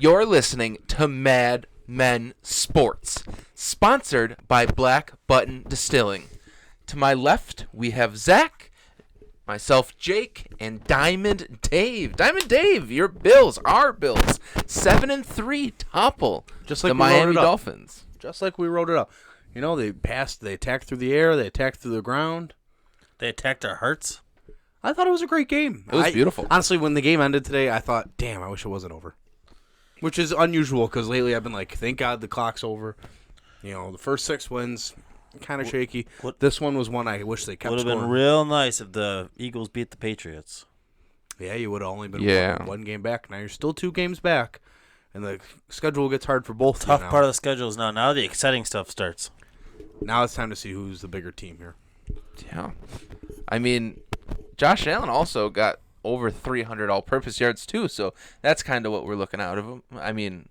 You're listening to Mad Men Sports, sponsored by Black Button Distilling. To my left, we have Zach, myself, Jake, and Diamond Dave. Diamond Dave, your Bills, our Bills, 7-3, topple just like the Miami Dolphins. Just like we wrote it up. You know, they attacked through the air, they attacked through the ground. They attacked our hearts. I thought it was a great game. It was beautiful. Honestly, when the game ended today, I thought, damn, I wish it wasn't over. Which is unusual because lately I've been like, thank God the clock's over. You know, the first 6 wins, kind of shaky. This one was one I wish they kept scoring. Would have been real nice if the Eagles beat the Patriots. Yeah, you would have only been one game back. Now you're still 2 games back, and the schedule gets hard for both. Tough part of the schedule is now. Now the exciting stuff starts. Now it's time to see who's the bigger team here. Yeah. I mean, Josh Allen also got over 300 all-purpose yards, too, so that's kind of what we're looking out of him. I mean,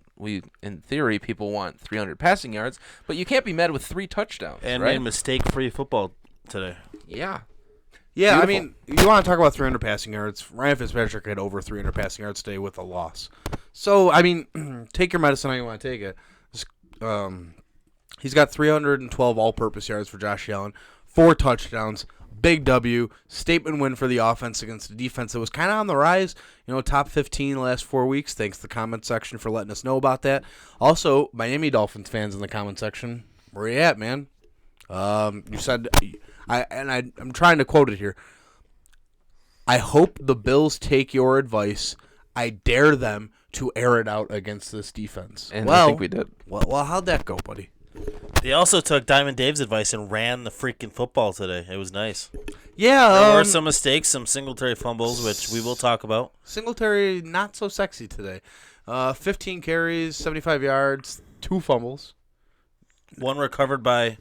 in theory, people want 300 passing yards, but you can't be mad with 3 touchdowns, and right? made mistake-free football today. Yeah. Yeah, Beautiful. I mean, you want to talk about 300 passing yards. Ryan Fitzpatrick had over 300 passing yards today with a loss. So, I mean, take your medicine how you want to take it. He's got 312 all-purpose yards for Josh Allen, 4 touchdowns, big W, statement win for the offense against a defense that was kind of on the rise. You know, top 15 the last 4 weeks. Thanks to the comment section for letting us know about that. Also, Miami Dolphins fans in the comment section, where you at, man? You said, I'm trying to quote it here. I hope the Bills take your advice. I dare them to air it out against this defense. And I think we did. Well, how'd that go, buddy? They also took Diamond Dave's advice and ran the freaking football today. It was nice. Yeah. There were some mistakes, some Singletary fumbles, which we will talk about. Singletary, not so sexy today. 15 carries, 75 yards, 2 fumbles. One recovered by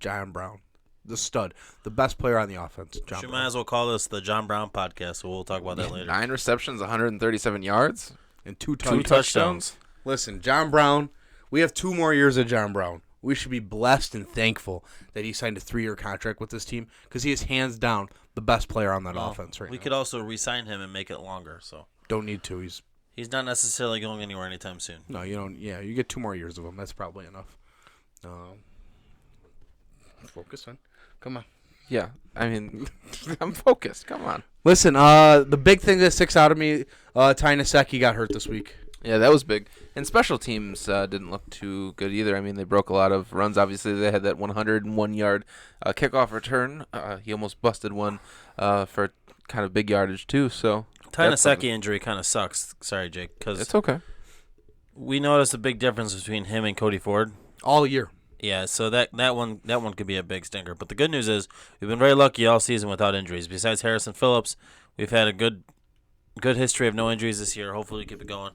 John Brown, the stud, the best player on the offense. You might as well call this the John Brown podcast, so we'll talk about that later. 9 receptions, 137 yards, and 2 touchdowns. Listen, John Brown, we have 2 more years of John Brown. We should be blessed and thankful that he signed a 3-year contract with this team because he is hands down the best player on that offense right now. We could also re-sign him and make it longer. So don't need to. He's not necessarily going anywhere anytime soon. No, you don't. Yeah, you get 2 more years of him. That's probably enough. Focus on. Come on. Yeah, I mean, I'm focused. Come on. Listen, the big thing that sticks out of me, Ty Nsekhe got hurt this week. Yeah, that was big. And special teams didn't look too good either. I mean, they broke a lot of runs. Obviously, they had that 101-yard kickoff return. He almost busted one for kind of big yardage, too. So Ty Nsekhe injury kind of sucks. Sorry, Jake. Cause it's okay. We noticed a big difference between him and Cody Ford. All year. Yeah, so that one could be a big stinker. But the good news is we've been very lucky all season without injuries. Besides Harrison Phillips, we've had a good history of no injuries this year. Hopefully we keep it going.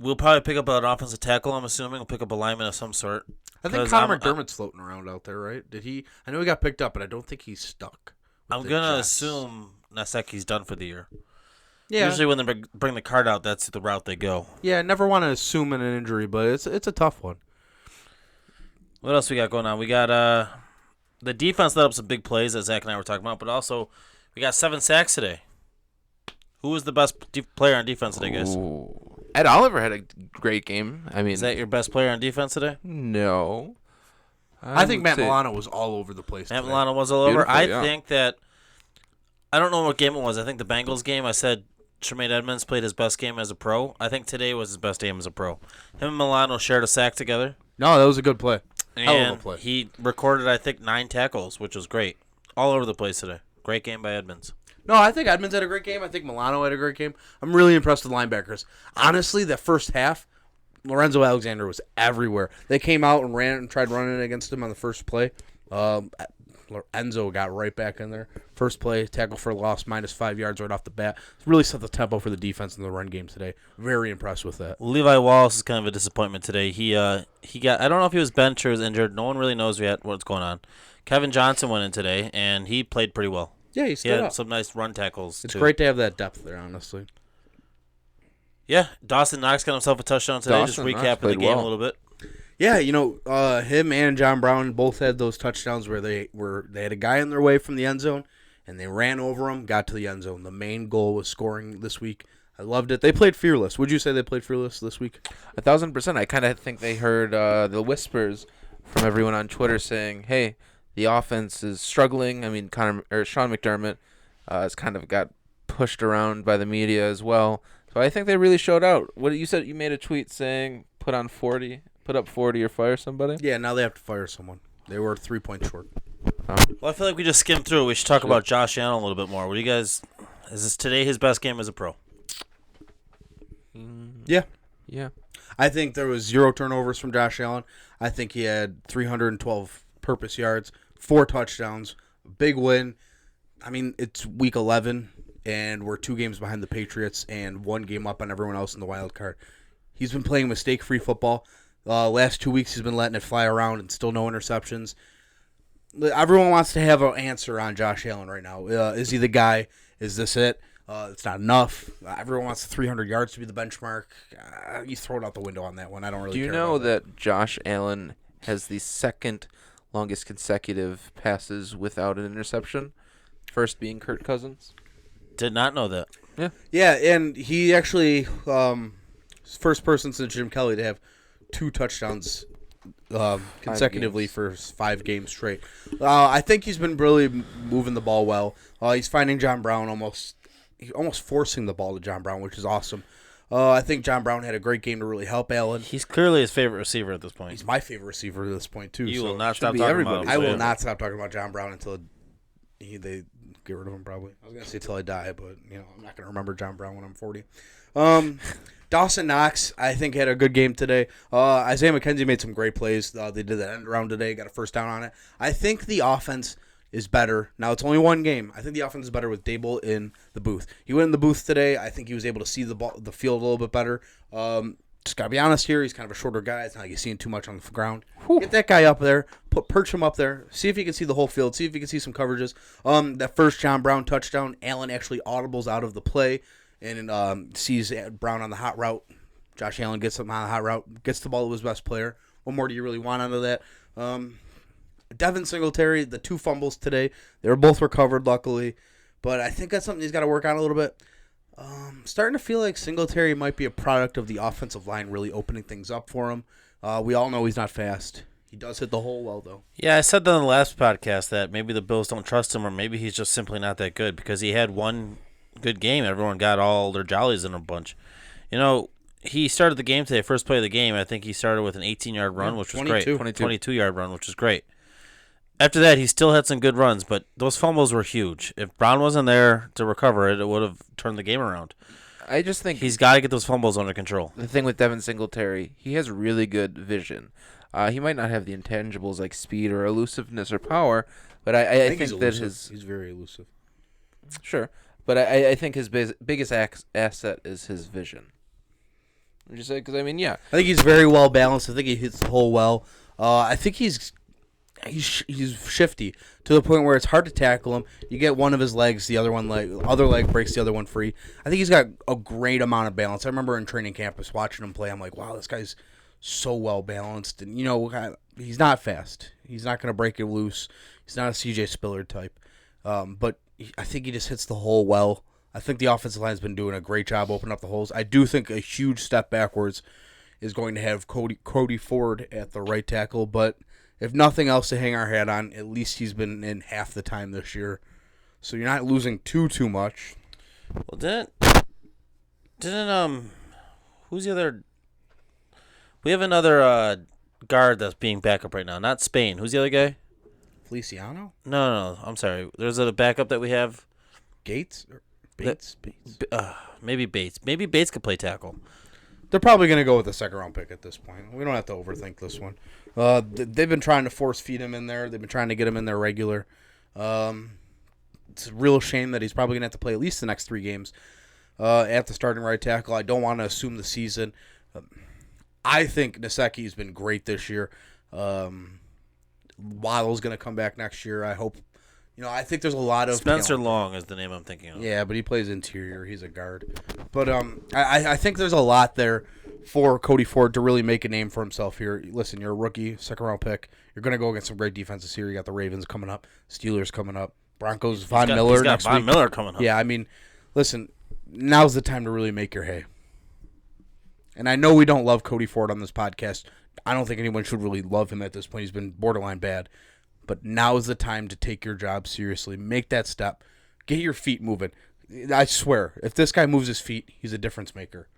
We'll probably pick up an offensive tackle, I'm assuming. We'll pick up a lineman of some sort. I think Connor McDermott's floating around out there, right? Did he? I know he got picked up, but I don't think he's stuck. I'm going to assume Nsekhe's done for the year. Yeah. Usually when they bring the card out, that's the route they go. Yeah, I never want to assume an injury, but it's a tough one. What else we got going on? We got the defense let up some big plays that Zach and I were talking about, but also we got 7 sacks today. Who was the best player on defense today, guys? Ed Oliver had a great game. I mean, is that your best player on defense today? No. I think Matt Milano was all over the place. Matt Milano was all over. I think that I don't know what game it was. I think the Bengals game. I said Tremaine Edmonds played his best game as a pro. I think today was his best game as a pro. Him and Milano shared a sack together. No, that was a good play. Hell of a play. He recorded, I think, 9 tackles, which was great. All over the place today. Great game by Edmonds. No, I think Edmonds had a great game. I think Milano had a great game. I'm really impressed with linebackers. Honestly, that first half, Lorenzo Alexander was everywhere. They came out and ran and tried running against him on the first play. Enzo got right back in there. First play, tackle for a loss, -5 yards right off the bat. Really set the tempo for the defense in the run game today. Very impressed with that. Levi Wallace is kind of a disappointment today. He got, I don't know if he was benched or was injured. No one really knows yet what's going on. Kevin Johnson went in today, and he played pretty well. Yeah, he stood had some nice run tackles, It's too. great to have that depth there, honestly. Yeah, Dawson Knox got himself a touchdown today. Just recapping the game a little bit. Yeah, him and John Brown both had those touchdowns where they had a guy in their way from the end zone, and they ran over him, got to the end zone. The main goal was scoring this week I loved it. They played fearless. Would you say they played fearless this week? 1,000%. I kind of think they heard the whispers from everyone on Twitter saying, "Hey, the offense is struggling." I mean, Sean McDermott has kind of got pushed around by the media as well. So I think they really showed out. What you said? You made a tweet saying, put up 40 or fire somebody." Yeah, now they have to fire someone. They were 3 points short. Well, I feel like we just skimmed through. We should talk about Josh Allen a little bit more. What do you guys? Is this today his best game as a pro? Yeah. Yeah. I think there was 0 turnovers from Josh Allen. I think he had 312 purpose yards, 4 touchdowns, big win. I mean, it's week 11, and we're 2 games behind the Patriots and 1 game up on everyone else in the wild card. He's been playing mistake-free football. Last 2 weeks, he's been letting it fly around and still no interceptions. Everyone wants to have an answer on Josh Allen right now. Is he the guy? Is this it? It's not enough. Everyone wants 300 yards to be the benchmark. You throw it out the window on that one. I don't really care. Do you know about that Josh Allen has the second longest consecutive passes without an interception? First being Kirk Cousins. Did not know that. Yeah. Yeah, and he actually first person since Jim Kelly to have 2 touchdowns consecutively for 5 games straight. I think he's been really moving the ball well. He's finding John Brown almost forcing the ball to John Brown, which is awesome. I think John Brown had a great game to really help Allen. He's clearly his favorite receiver at this point. He's my favorite receiver at this point too. You so will not should stop be talking everybody's. about him. I will not stop talking about John Brown until they get rid of him. Probably. I was gonna say till I die, but I'm not gonna remember John Brown when I'm 40. Dawson Knox, I think, had a good game today. Isaiah McKenzie made some great plays. They did that end around today, got a first down on it. I think the offense is better. Now, it's only 1 game. I think the offense is better with Dable in the booth. He went in the booth today. I think he was able to see the field a little bit better. Just got to be honest here. He's kind of a shorter guy. It's not like he's seeing too much on the ground. Get that guy up there. Perch him up there. See if he can see the whole field. See if he can see some coverages. That first John Brown touchdown, Allen actually audibles out of the play and sees Brown on the hot route. Josh Allen gets him on the hot route, gets the ball to his best player. What more do you really want out of that? Devin Singletary, the 2 fumbles today, they were both recovered, luckily. But I think that's something he's got to work on a little bit. Starting to feel like Singletary might be a product of the offensive line really opening things up for him. We all know he's not fast. He does hit the hole well, though. Yeah, I said that in the last podcast that maybe the Bills don't trust him or maybe he's just simply not that good because he had 1 good game. Everyone got all their jollies in a bunch. He started the game today, first play of the game. I think he started with an 18-yard run, which was great. 22-yard run, which was great. After that, he still had some good runs, but those fumbles were huge. If Brown wasn't there to recover it, it would have turned the game around. I just think He's got to get those fumbles under control. the thing with Devin Singletary, he has really good vision. He might not have the intangibles like speed or elusiveness or power, but I think he's that elusive. He's very elusive. Sure, but I think his biggest asset is his vision. Would you say? Because I mean, yeah, I think he's very well balanced. I think he hits the hole well. I think he's shifty to the point where it's hard to tackle him. You get one of his legs, the other leg breaks the other one free. I think he's got a great amount of balance. I remember in training camp watching him play. I'm like, wow, this guy's so well balanced. And he's not fast. He's not going to break it loose. He's not a CJ Spiller type. But I think he just hits the hole well. I think the offensive line's been doing a great job opening up the holes. I do think a huge step backwards is going to have Cody Ford at the right tackle, but if nothing else to hang our hat on, at least he's been in half the time this year. So you're not losing too much. Well, didn't who's the other? We have another guard that's being backup right now. Not Spain. Who's the other guy? Feliciano? No. I'm sorry. There's a backup that we have. Gates? Bates? Maybe Bates. Maybe Bates could play tackle. They're probably going to go with the second-round pick at this point. We don't have to overthink this one. They've been trying to force-feed him in there. They've been trying to get him in there regular. It's a real shame that he's probably going to have to play at least the next 3 games at the starting right tackle. I don't want to assume the season. I think Nsekhe's been great this year. Waddle's going to come back next year. I hope. I think there's a lot of Spencer Long is the name I'm thinking of. Yeah, but he plays interior. He's a guard. But I think there's a lot there for Cody Ford to really make a name for himself here. Listen, you're a rookie, second-round pick. You're going to go against some great defenses here. You got the Ravens coming up, Steelers coming up, Broncos, Von Miller He's got next Von week. Miller coming up. Yeah, I mean, listen, now's the time to really make your hay. And I know we don't love Cody Ford on this podcast. I don't think anyone should really love him at this point. He's been borderline bad. But now is the time to take your job seriously. Make that step. Get your feet moving. I swear, if this guy moves his feet, he's a difference maker.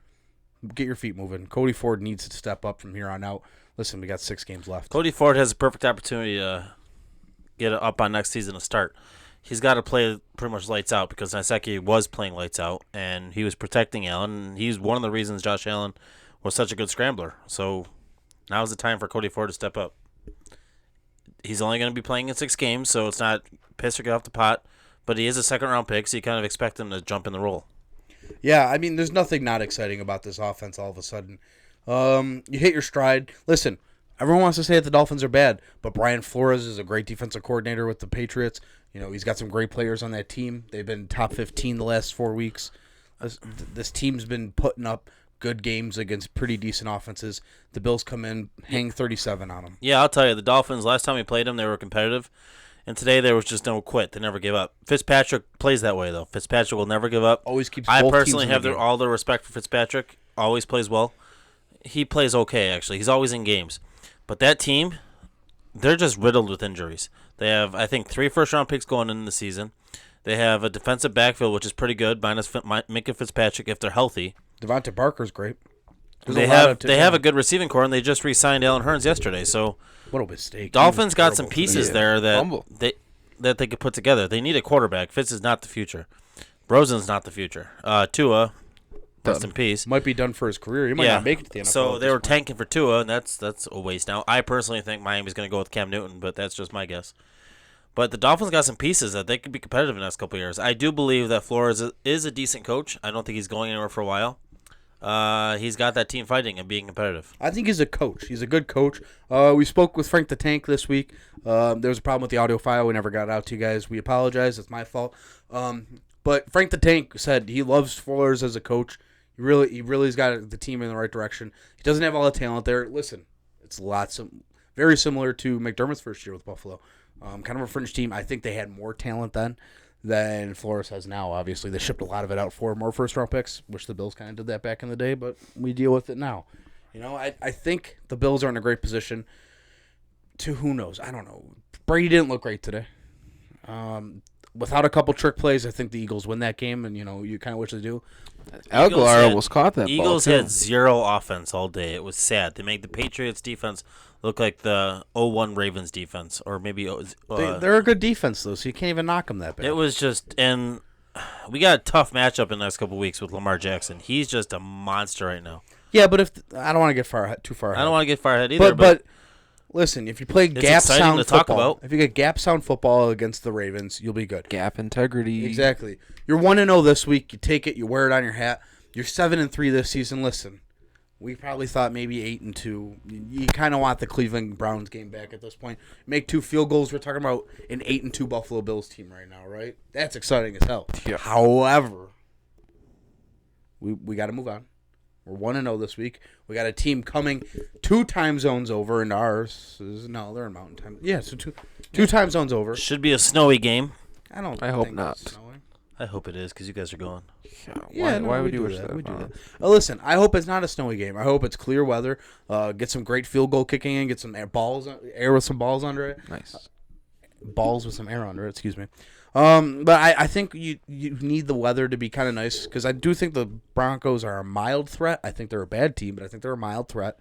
Get your feet moving. Cody Ford needs to step up from here on out. Listen, we got 6 games left. Cody Ford has a perfect opportunity to get up on next season to start. He's got to play pretty much lights out because Nyseki was playing lights out, and he was protecting Allen. And he's one of the reasons Josh Allen was such a good scrambler. So now's the time for Cody Ford to step up. He's only going to be playing in 6 games, so it's not piss or get off the pot. But he is a second-round pick, so you kind of expect him to jump in the role. Yeah, I mean, there's nothing not exciting about this offense all of a sudden. You hit your stride. Listen, everyone wants to say that the Dolphins are bad, but Brian Flores is a great defensive coordinator with the Patriots. You know, he's got some great players on that team. They've been top 15 the last 4 weeks. This team's been putting up good games against pretty decent offenses. The Bills come in, hang 37 on them. Yeah, I'll tell you, the Dolphins, last time we played them, they were competitive. And today there was just no quit. They never gave up. Fitzpatrick plays that way, though. Fitzpatrick will never give up. Always keeps I both personally teams in have the game. all the respect for Fitzpatrick. Always plays well. He plays okay, actually. He's always in games. But that team, they're just riddled with injuries. They have, I think, 3 first-round picks going into the season. They have a defensive backfield, which is pretty good, minus Minka Fitzpatrick if they're healthy. Devontae Parker's great. They have a good receiving core, and they just re-signed Allen Hurns yesterday. So what a mistake. Dolphins got some pieces there Humble. that they could put together. They need a quarterback. Fitz is not the future. Rosen's not the future. Tua, rest in peace. Might be done for his career. He might not make it to the NFL. So at they this were point. tanking for Tua, and that's a waste. Now, I personally think Miami's going to go with Cam Newton, but that's just my guess. But the Dolphins got some pieces that they could be competitive in the next couple of years. I do believe that Flores is a decent coach. I don't think he's going anywhere for a while. He's got that team fighting and being competitive. I think he's a coach. He's a good coach. We spoke with Frank the Tank this week. There was a problem with the audio file. We never got it out to you guys. We apologize. It's my fault. But Frank the Tank said he loves Flores as a coach. He really's got the team in the right direction. He doesn't have all the talent there. Listen, it's very similar to McDermott's first year with Buffalo. Kind of a fringe team. I think they had more talent then than Flores has now. Obviously, they shipped a lot of it out for more first-round picks, which the Bills kind of did that back in the day, but we deal with it now. You know, I think the Bills are in a great position to who knows. I don't know. Brady didn't look great today. Without a couple trick plays, I think the Eagles win that game, and, you know, you kind of wish they do. Aguilar almost caught that Eagles ball, had zero offense all day. It was sad. They made the Patriots defense look like the 0-1 Ravens defense, or maybe They're a good defense, though, so you can't even knock them that bad. it was just, and we got a tough matchup in the next couple of weeks with Lamar Jackson. He's just a monster right now. Yeah, but I don't want to get too far ahead. I don't want to get far ahead either. But listen, if you play gap exciting sound to talk football, about. if you get gap sound football against the Ravens, you'll be good. Gap integrity. Exactly. You're 1-0 this week. You take it. You wear it on your hat. You're 7-3 this season. Listen, we probably thought maybe 8-2. You kind of want the Cleveland Browns game back at this point. Make 2 field goals. We're talking about an 8-2 Buffalo Bills team right now, right? That's exciting as hell. Yeah. However, we got to move on. We're 1-0 this week. We got a team coming 2 time zones over into ours. No, they're in Mountain Time. Yeah, so two time zones over. Should be a snowy game. I hope think not. it's snowing. I hope it is because you guys are going. Yeah, why we would you do wish that? We do that. Listen, I hope it's not a snowy game. I hope it's clear weather. Get some great field goal kicking in. Get some air with some balls under it. Nice. Balls with some air under it. Excuse me. But I think you need the weather to be kind of nice because I do think the Broncos are a mild threat. I think they're a bad team, but I think they're a mild threat.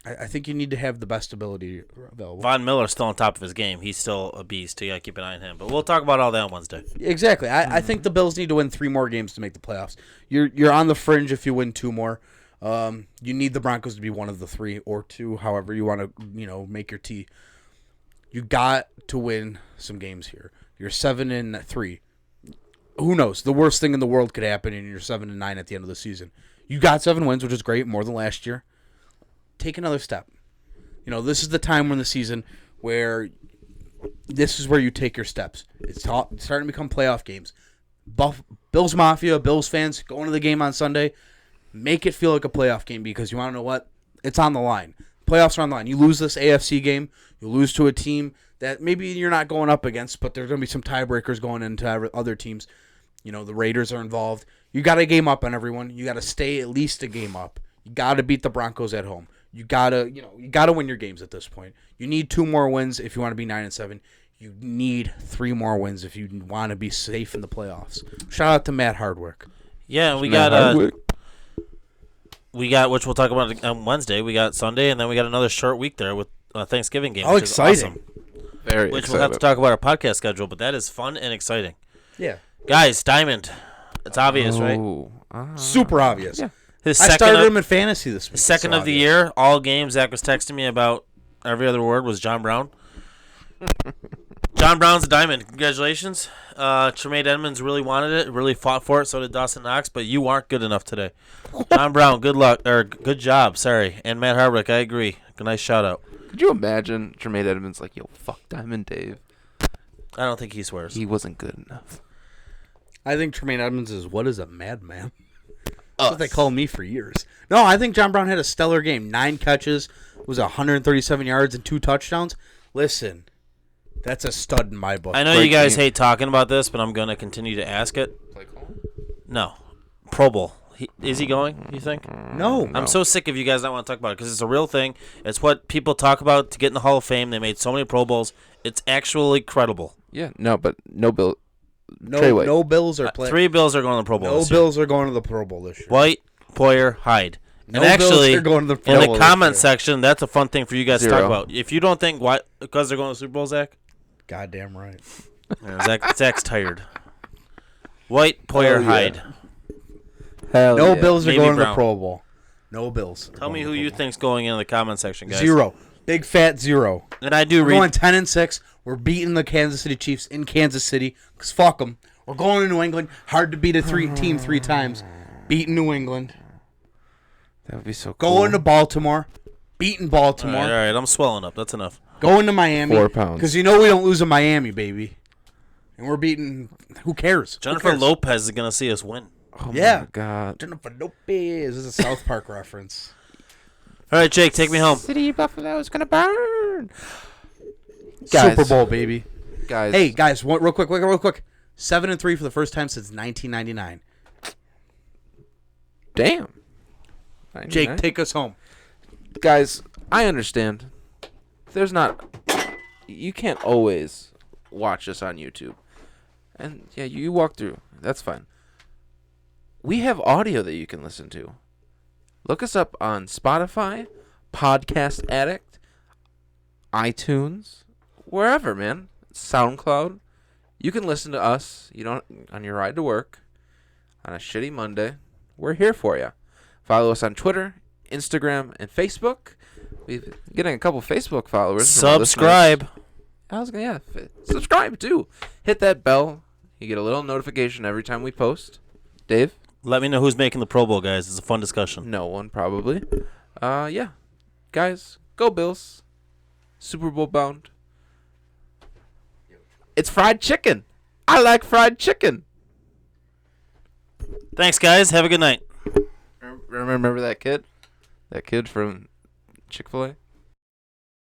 I think you need to have the best ability available. Von Miller's still on top of his game. He's still a beast. You got to keep an eye on him. But we'll talk about all that on Wednesday. Exactly. I think the Bills need to win 3 more games to make the playoffs. You're on the fringe if you win 2 more. You need the Broncos to be one of the 3 or 2, however you want to make your tea. You got to win some games here. You're 7-3. Who knows? The worst thing in the world could happen, and you're 7-9 at the end of the season. You got 7 wins, which is great, more than last year. Take another step. This is the time in the season where this is where you take your steps. It's starting to become playoff games. Bills Mafia, Bills fans, going to the game on Sunday, make it feel like a playoff game because you want to know what? It's on the line. Playoffs are on the line. You lose this AFC game, you lose to a team that maybe you're not going up against, but there's going to be some tiebreakers going into other teams. The Raiders are involved. You got a game up on everyone. You got to stay at least a game up. You got to beat the Broncos at home. You got to win your games at this point. You need 2 more wins if you want to be 9-7. You need 3 more wins if you want to be safe in the playoffs. Shout out to Matt Hardwick. Yeah, we got which we'll talk about on Wednesday. We got Sunday, and then we got another short week there with Thanksgiving game. Oh, which exciting! Is awesome. Very which excited. we'll have to talk about our podcast schedule, but that is fun and exciting. Yeah, Guys, Diamond. It's obvious, right? super obvious. Yeah. His I second started of, him in fantasy this week. second so of the obvious. year, all games. Zach was texting me about every other word was John Brown. John Brown's a diamond. Congratulations. Tremaine Edmonds really wanted it, really fought for it. So did Dawson Knox, but you aren't good enough today. John Brown, good luck or good job. Sorry, and Matt Hardwick, I agree. Nice shout out. Could you imagine Tremaine Edmonds like, yo, fuck Diamond Dave? I don't think he swears. He wasn't good enough. I think Tremaine Edmonds is what is a madman. That's what they called me for years. No, I think John Brown had a stellar game. 9 catches, was 137 yards and 2 touchdowns. Listen, that's a stud in my book. I know you guys hate talking about this, but I'm going to continue to ask it. No. Pro Bowl. Is he going, you think? No. I'm so sick of you guys not want to talk about it because it's a real thing. It's what people talk about to get in the Hall of Fame. They made so many Pro Bowls. It's actually credible. Yeah, no, but no Bill. Trey White. No Bills are playing. 3 Bills are going to the Pro Bowl. No this year. Bills are going to the Pro Bowl this year. White, Poyer, Hyde. No and actually, Bills are going to the Pro in Bowl the this comment year. section, that's a fun thing for you guys to talk 0. about. If you don't think why because they're going to the Super Bowl, Zach, Goddamn right. yeah, Zach's tired. White, Poyer, Hyde. Hell No yeah. Bills are Maybe going to the Brown. Pro Bowl. No Bills. Tell me who you think's going in the comment section, guys. 0. Big fat 0. And I do We're read. going 10-6. We're beating the Kansas City Chiefs in Kansas City because fuck them. We're going to New England. Hard to beat a team 3 times. Beating New England. That would be so cool. Going to Baltimore. Beating Baltimore. All right, I'm swelling up. That's enough. Going to Miami. 4 pounds. Because we don't lose in Miami, baby. And we're beating. Who cares? Who Jennifer cares? Lopez is going to see us win. Oh Yeah. my God. Jennifer Lopez. This is a South Park reference. All right, Jake, take me home. City Buffalo is gonna burn. Guys. Super Bowl, baby. Guys. Hey, guys, real quick. 7-3 for the first time since 1999. Damn. Jake, 99? take us home. Guys, I understand. There's not. You can't always watch us on YouTube. And yeah, you walk through. That's fine. We have audio that you can listen to. Look us up on Spotify, Podcast Addict, iTunes, wherever, man. SoundCloud. You can listen to us. You don't on your ride to work on a shitty Monday. We're here for you. Follow us on Twitter, Instagram, and Facebook. We're getting a couple Facebook followers. from our listeners. Subscribe. I was gonna subscribe too. Hit that bell. You get a little notification every time we post. Dave? Let me know who's making the Pro Bowl, guys. It's a fun discussion. No one probably. Yeah. Guys, go Bills. Super Bowl bound. It's fried chicken. I like fried chicken. Thanks, guys. Have a good night. Remember that kid? That kid from Chick-fil-A?